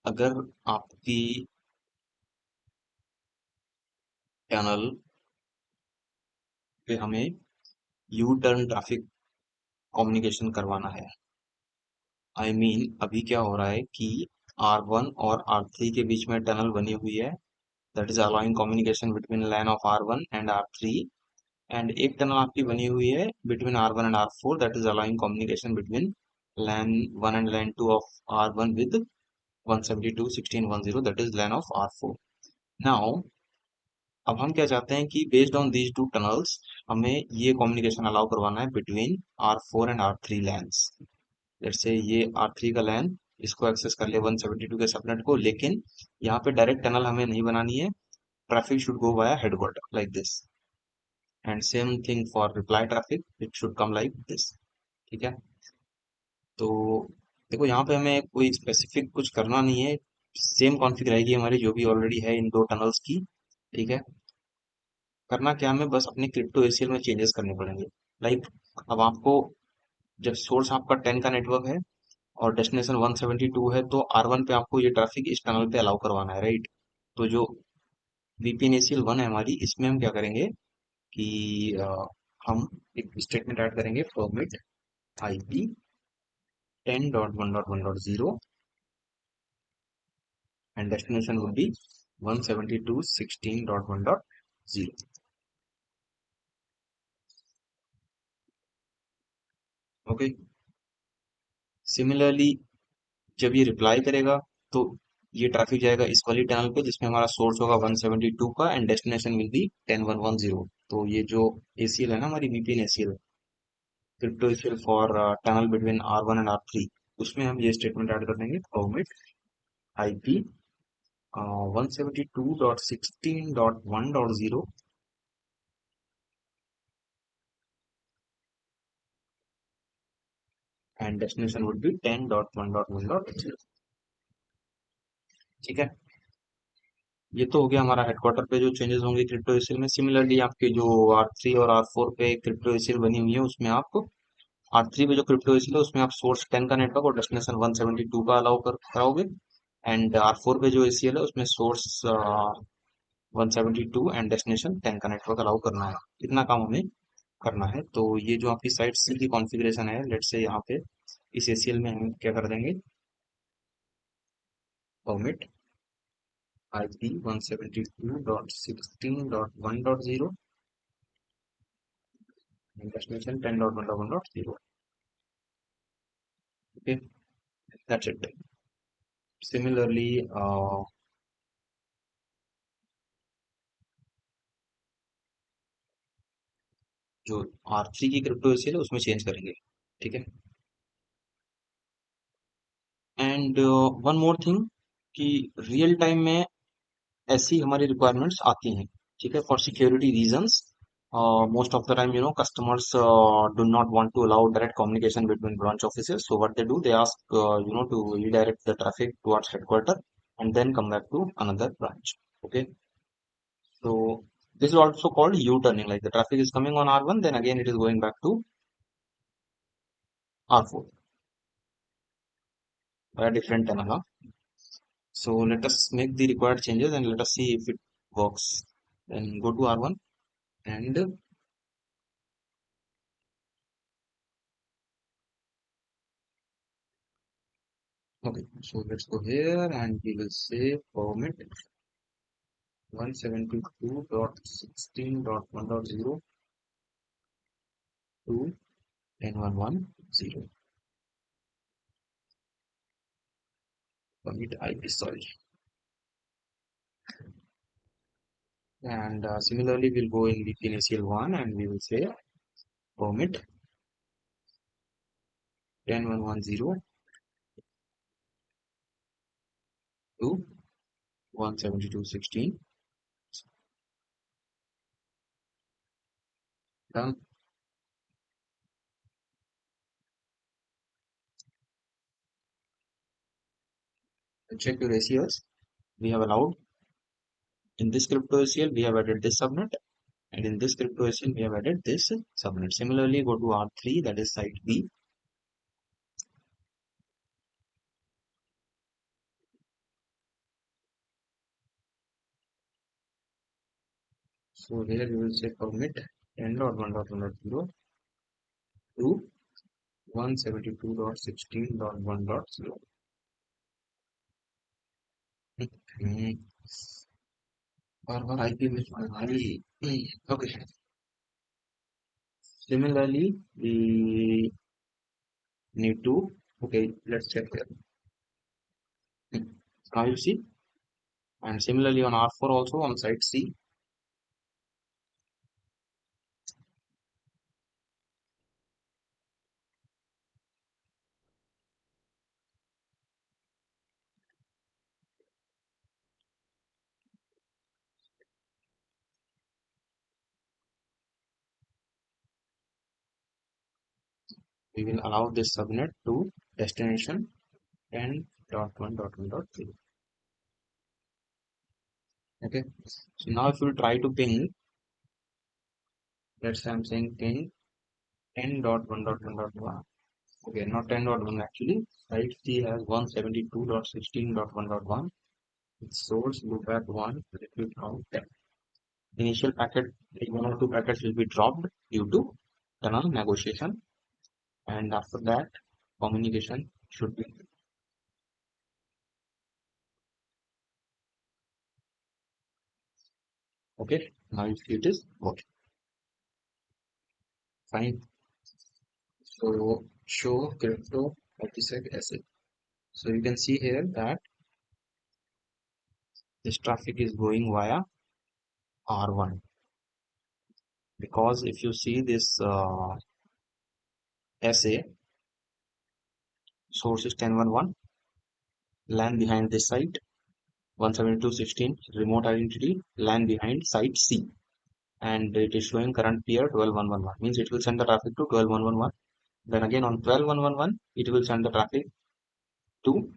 अगर आपकी टनल पे हमें यू टर्न ट्रैफिक कम्युनिकेशन करवाना है, अभी क्या हो रहा है कि R1 और R3 के बीच में टनल बनी हुई है, that is allowing communication between LAN of R1 and R3, and एक टनल आपकी बनी हुई है between R1 and R4, that is allowing communication between LAN 1 and LAN 2 of R1 with 172.16.10, that is LAN of R4. Now अब हम क्या चाहते हैं कि based on these two tunnels हमें ये कम्युनिकेशन अलाउ करवाना है between R4 and R3 lens. Let's say ये R3 का लैन इसको एक्सेस कर ले 172 के सबनेट को, लेकिन यहाँ पे डायरेक्ट टनल हमें नहीं बनानी है. Traffic should go via headquarter like this, and same thing for reply traffic, it should come like this. ठीक है. तो देखो यहाँ पे हमें कोई स्पेसिफिक कुछ करना नहीं है, सेम कॉन्फ़िग रहेगी हमारी जो भी ऑलरेडी है इन दो टनल्स की. ठीक है. करना क्या, हमें बस अपने क्रिप्टो एसीएल में चेंजेस करने पड़ेंगे. लाइक अब आपको जब सोर्स आपका 10 का नेटवर्क है और डेस्टिनेशन 172 है, तो R1 पे आपको ये ट्रैफिक इस टनल पे अलाउ करवाना है, राइट. तो जो VPN ACL 1 है हमारी, इसमें हम क्या करेंगे कि हम एक स्टेटमेंट ऐड करेंगे, format IP 10.1.1.0 and destination would be 172.16.1.0. Okay. Similarly जब ये रिप्लाई करेगा तो ये ट्रैफिक जाएगा इस वाली टनल पे जिसमें हमारा सोर्स होगा 172 का एंड डेस्टिनेशन विल बी 10110. तो ये जो ACL है ना हमारी VPN ACL, crypto ACL for tunnel between R1 and R3, उसमें हम ये स्टेटमेंट ऐड कर देंगे, format IP 172.16.1.0 and destination would be 10.1.1.0. ठीक है. ये तो हो गया हमारा हेडक्वार्टर पे जो चेंजेस होंगे क्रिप्टो एसीएल में. सिमिलरली आपके जो R3 और R4 पे क्रिप्टो एसीएल बनी हुई है, उसमें आप R3 पे जो क्रिप्टो एसीएल है उसमें आप सोर्स 10 का नेटवर्क और डेस्टिनेशन 172 का अलाउ कर कराओगे, एंड R4 पे जो एसीएल है उसमें सोर्स 172 एंड डेस्टिनेशन 10 का नेटवर्क अलाउ करना है. इतना काम हमें करना है. तो ये जो आपकी साइट सी की कॉन्फ़िगरेशन है, लेट्स से यहाँ पे इस एसीएल में हम क्या कर देंगे, permit IP 172.16.1.0 destination 10.1.1.0. Okay, that's it. Similarly, जो R3 की क्रिप्टो एसीएल है उसमें चेंज करेंगे. ठीक है. एंड वन मोर थिंग कि रियल टाइम में ऐसी हमारी रिक्वायरमेंट्स आती हैं. ठीक है. For security reasons, most of the time, customers do not want to allow direct communication between branch offices. So what they do, they ask, to redirect the traffic towards headquarter and then come back to another branch. Okay. So this is also called U-turning. Like the traffic is coming on R1, then again it is going back to R4 by a different tunnel. Huh? So let us make the required changes and let us see if it works. Then go to R1 and okay. So let's go here and we will say permit 172.16.1.0 to 10.1.1.0. Permit IP, sorry. And similarly, we'll go in VPN ACL 1 and we will say permit 10.1.1.0 to 172.16. Done. Check your ACLs. We have allowed in this crypto ACL, we have added this subnet, and in this crypto ACL, we have added this subnet. Similarly, go to R3, that is site B. So here you will say permit 10.1.1.0 to 172.16.1.0. बार-बार IP में भाई. Okay. Similarly, we need to, okay, let's check here. Now you see, and similarly on R4 also on site C, we will allow this subnet to destination 10.1.1.0. Okay, so now if you try to ping, let's say I'm saying ping 10.1.1.1. Okay, not 10.1 actually. Site C has 172.16.1.1. Its source loop at 1, let me count 10. Initial packet, like one or two packets will be dropped due to tunnel negotiation, and after that, communication should be okay. Now you see it is working fine. So show crypto IPSec asset. So you can see here that this traffic is going via R1, because if you see this SA source is 10.1.1, LAN behind this site 172.16, remote identity, LAN behind site C, and it is showing current peer 12.1.1, means it will send the traffic to 12.1.1. Then again on 12.1.1 it will send the traffic to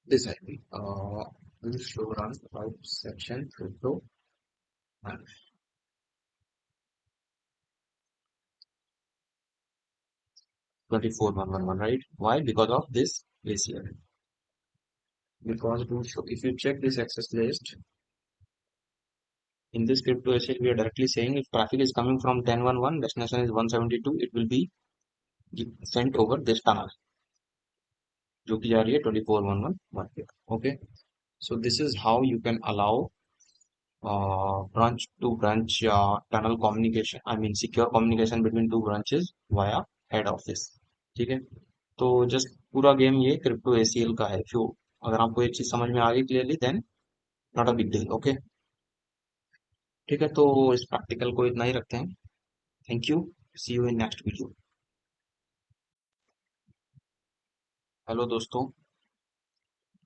this IP. Will show run about section crypto and 24.1.1, right? Why? Because of this ACL. Because to show, if you check this access list in this crypto ACL, we are directly saying if traffic is coming from 10.1.1, destination is 172, it will be sent over this tunnel, जो कि जा रही है 24.1.1 पे. Okay, so this is how you can allow branch to branch tunnel communication, I mean secure communication between two branches via head office. ठीक है, तो just पूरा गेम ये क्रिप्टो एसीएल का है. जो अगर आपको ये चीज समझ में आ गई clearly, then not a big deal. Okay, ठीक है, तो इस प्रैक्टिकल को इतना ही रखते हैं. Thank you, see you in next video. Hello दोस्तों,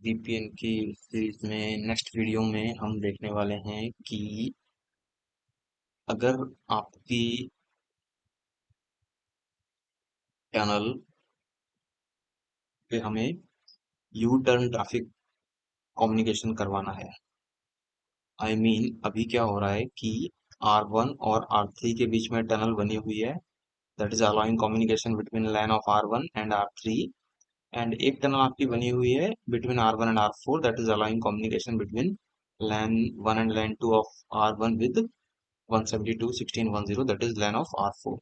वीपीएन की सीरीज में नेक्स्ट वीडियो में हम देखने वाले हैं कि अगर आपकी टनल पे हमें यू टर्न ट्रैफिक कम्युनिकेशन करवाना है. आई मीन अभी क्या हो रहा है कि R1 और R3 के बीच में टनल बनी हुई है, that is allowing communication between LAN of R1 and R3, and एक टनल आपकी बनी हुई है between R1 and R4, that is allowing communication between LAN 1 and LAN 2 of R1 with 172.16.10, that is LAN of R4.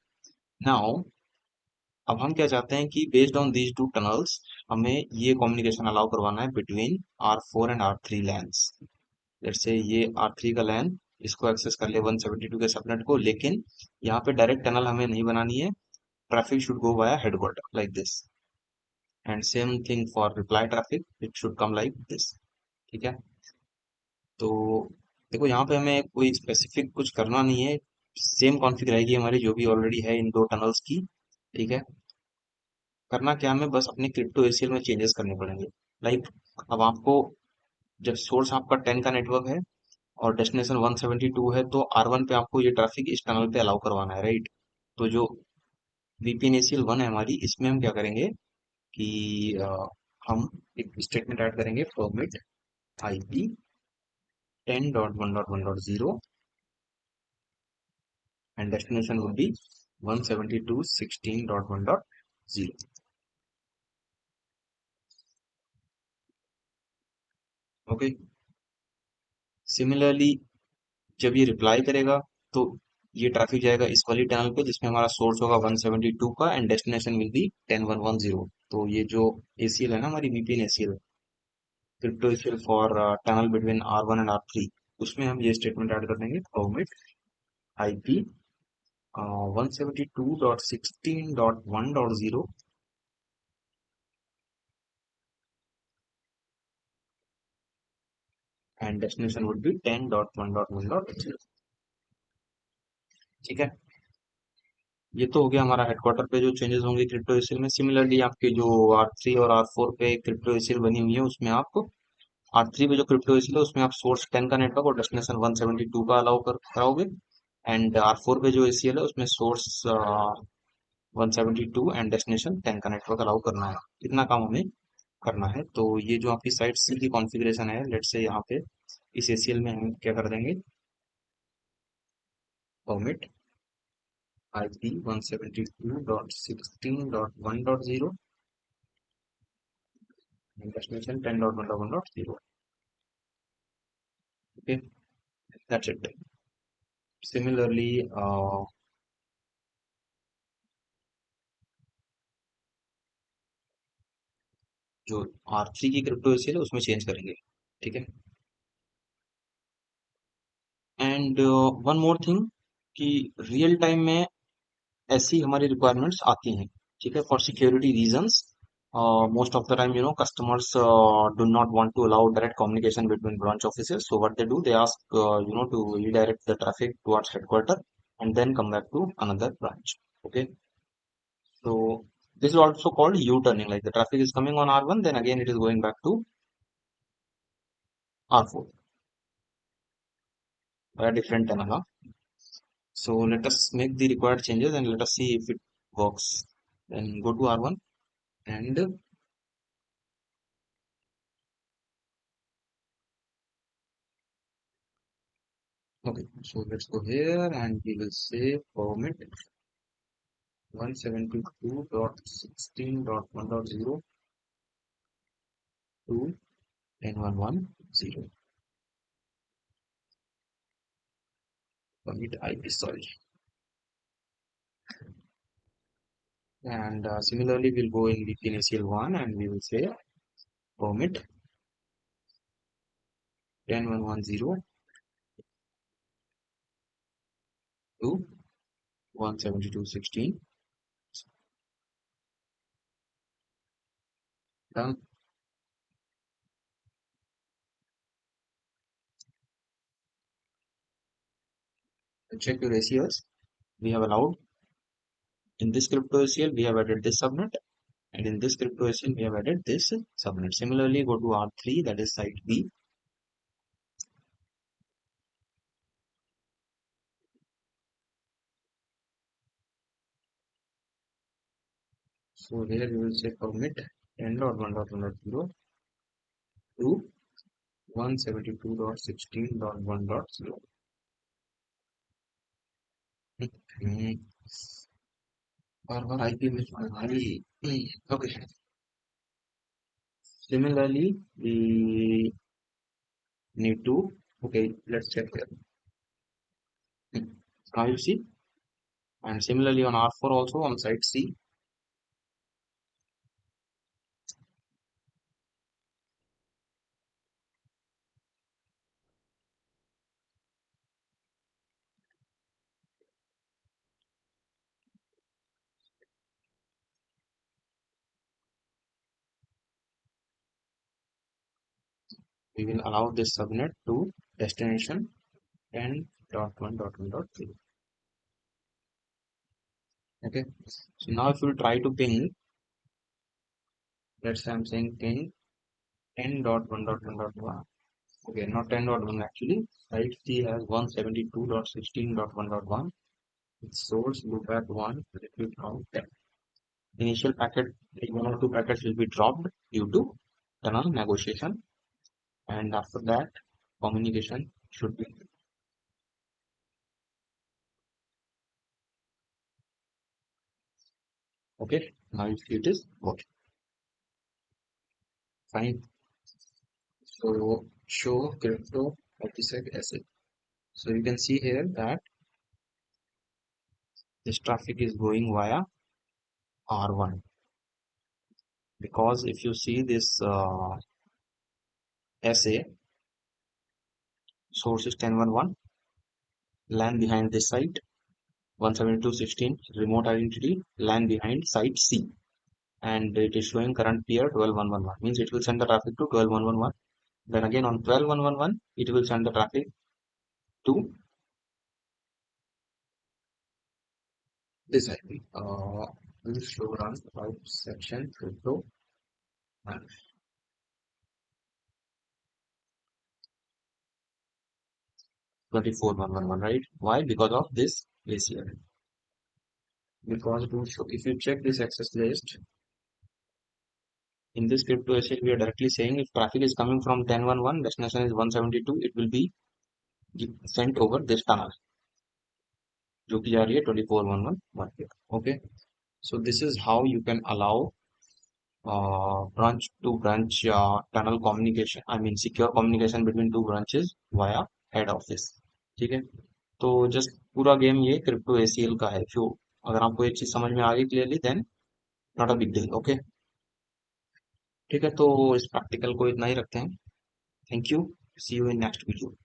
Now अब हम क्या चाहते हैं कि based on these two tunnels हमें ये कम्युनिकेशन अलाउ करवाना है between R4 and R3 lens. Let's say ये R3 का लैन इसको एक्सेस कर ले 172 के सबनेट को, लेकिन यहाँ पे डायरेक्ट टनल हमें नहीं बनानी है. Traffic should go via headquarter like this, and same thing for reply traffic, it should come like this. ठीक है, तो देखो यहाँ पे हमें कोई स्पेसिफिक कुछ करना नहीं है. सेम कॉन्फ़िग रहेगी हमारी जो भी ऑलरेडी है इन दो टनल्स की. ठीक है, करना क्या, हमें बस अपने क्रिप्टो एसीएल में चेंजेस करने पड़ेंगे. लाइक अब आपको जब सोर्स आपका 10 का नेटवर्क है और डेस्टिनेशन 172 है, तो R1 पे आपको ये ट्रैफिक इस टनल पे अलाउ करवाना है, राइट? तो जो VPN ACL 1 है हमारी, इसमें हम क्या करेंगे कि हम एक स्टेटमेंट ऐड करेंगे, format IP 10.1.1.0 and destination would be 172.16.1.0. Okay, similarly जब ये रिप्लाई करेगा तो ये ट्रैफिक जाएगा इस वाली टनल पे जिसमें हमारा सोर्स होगा 172 का एंड डेस्टिनेशन विल बी 10110। तो ये जो एसीएल है ना, हमारी VPN ACL, crypto ACL for tunnel between R1 and R3, उसमें हम ये स्टेटमेंट ऐड कर देंगे, permit IP 172.16.1.0 and destination would be 10.1.1.0। ठीक है, ये तो हो गया हमारा हेडक्वार्टर पे जो चेंजेस होंगे क्रिप्टो एसीएल में। सिमिलरली आपके जो R3 और R4 पे क्रिप्टो एसीएल बनी हुई है उसमें आप R3 पे जो क्रिप्टो एसीएल है उसमें आप सोर्स 10 का नेटवर्क और डेस्टिनेशन 172 का अलाउ कर कराओगे। एंड R4 पे जो एसीएल है उसमें सोर्स 172 एंड डेस्टिनेशन 10 का नेटवर्क अलाउ करना है। इतना काम हमें करना है। तो ये जो आपकी साइट सी की कॉन्फ़िगरेशन है, लेट्स से यहाँ पे इस एसीएल में हम क्या कर देंगे, permit IP 172.16.1.0 destination 10.1.1.0। Okay, that's it. Similarly जो R3 की क्रिप्टो एसीएल है उसमें चेंज करेंगे। ठीक है, एंड वन मोर थिंग कि रियल टाइम में ऐसी हमारी रिक्वायरमेंट्स आती हैं। ठीक है, for security reasons most of the time, customers do not want to allow direct communication between branch offices. So what they do, they ask to redirect the traffic towards headquarter and then come back to another branch. Okay, so this is also called U-turning. Like the traffic is coming on R1, then again it is going back to R4 by a different tunnel. Huh? So let us make the required changes and let us see if it works. Then go to R1 and okay, so let's go here and we will say permit 172.16.1.0 to 10.1.1.0. Permit IP, sorry. And similarly, we'll go in the initial one and we will say permit 10.1.1.0 to 172.16. Done. Check your ACLs. We have allowed in this crypto ACL, we have added this subnet, and in this crypto ACL, we have added this subnet. Similarly, go to R3, that is site B. So here we will say permit 10.1.1.0 to 172.16.1.0. बार-बार IP में भाई. Okay. Similarly, we need to, okay, let's check here. Now you see, and similarly on R4 also on site C, we will allow this subnet to destination 10.1.1.0. Okay, so now if you try to ping, let's say I'm saying ping 10.1.1.1. Okay, not 10.1 actually. Site C has 172.16.1.1. Its source loop at 1, let me count 10. Initial packet, like one or two packets will be dropped due to tunnel negotiation, and after that, communication should be okay. Now you see it is working fine. So show crypto IPSec SA. So you can see here that this traffic is going via R1, because if you see this SA source is 1011, LAN behind this site 172.16, remote identity, LAN behind site C, and it is showing current peer 12111, means it will send the traffic to 12111. Then again on 12111 it will send the traffic to this IP. Will show run 5 section crypto 24111, right? Why? Because of this ACL. Because if you check this access list, in this crypto ACL we are directly saying if traffic is coming from 1011, destination is 172, it will be sent over this tunnel जो कि जा रही है 24111 पे. Okay, so this is how you can allow branch to branch tunnel communication, I mean secure communication between two branches via head office. ठीक है, तो just पूरा गेम ये क्रिप्टो एसीएल का है. जो अगर आपको ये चीज समझ में आ गई clearly, then not a big deal. Okay, ठीक है, तो इस प्रैक्टिकल को इतना ही रखते हैं. Thank you, see you in next video.